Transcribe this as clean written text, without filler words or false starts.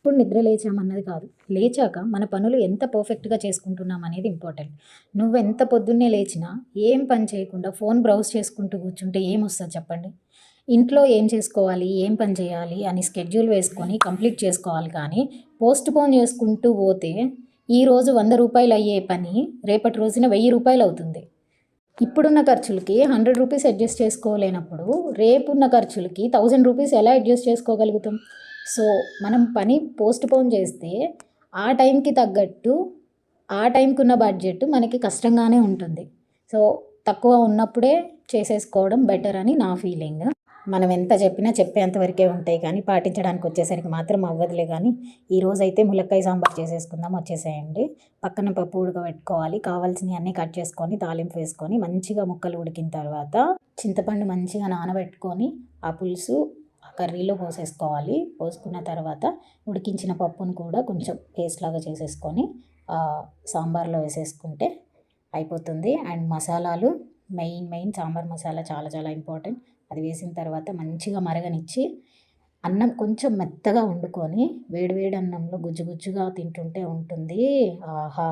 ఎప్పుడు నిద్ర లేచామన్నది కాదు, లేచాక మన పనులు ఎంత పర్ఫెక్ట్గా చేసుకుంటున్నాం అనేది ఇంపార్టెంట్. నువ్వు ఎంత పొద్దున్నే లేచినా ఏం పని చేయకుండా ఫోన్ బ్రౌజ్ చేసుకుంటూ కూర్చుంటే ఏమొస్తుంది చెప్పండి. ఇంట్లో ఏం చేసుకోవాలి, ఏం పని చేయాలి అని స్కెడ్యూల్ వేసుకొని కంప్లీట్ చేసుకోవాలి. కానీ పోస్ట్ పోన్ చేసుకుంటూ పోతే ఈరోజు 100 రూపాయలు అయ్యే పని రేపటి రోజున 1000 రూపాయలు అవుతుంది. ఇప్పుడున్న ఖర్చులకి 100 రూపీస్ అడ్జస్ట్ చేసుకోలేనప్పుడు రేపున్న ఖర్చులకి 1000 రూపీస్ ఎలా అడ్జస్ట్ చేసుకోగలుగుతాం? సో మనం పని పోస్ట్ పోన్ చేస్తే ఆ టైంకి తగ్గట్టు ఆ టైంకి ఉన్న బడ్జెట్ మనకి కష్టంగానే ఉంటుంది. సో తక్కువ ఉన్నప్పుడే చేసేసుకోవడం బెటర్ అని నా ఫీలింగ్. మనం ఎంత చెప్పినా చెప్పేంత వరకే ఉంటాయి, కానీ పాటించడానికి వచ్చేసరికి మాత్రం అవ్వదులే. కానీ ఈరోజైతే ములక్కాయ సాంబార్ చేసేసుకుందాం, వచ్చేసేయండి. పక్కన పప్పు ఉడకబెట్టుకోవాలి, కావాల్సినవి అన్నీ కట్ చేసుకొని తాలింపు వేసుకొని మంచిగా ముక్కలు ఉడికిన తర్వాత చింతపండు మంచిగా నానబెట్టుకొని ఆ పులుసు ఆ కర్రీలో పోసేసుకోవాలి. పోసుకున్న తర్వాత ఉడికించిన పప్పును కూడా కొంచెం పేస్ట్ లాగా చేసేసుకొని సాంబార్లో వేసేసుకుంటే అయిపోతుంది. అండ్ మసాలాలు మెయిన్ సాంబార్ మసాలా చాలా చాలా ఇంపార్టెంట్. అది వేసిన తర్వాత మంచిగా మరగనిచ్చి అన్నం కొంచెం మెత్తగా వండుకొని వేడివేడి అన్నంలో గుజ్జుగా తింటుంటే ఉంటుంది. ఆహా!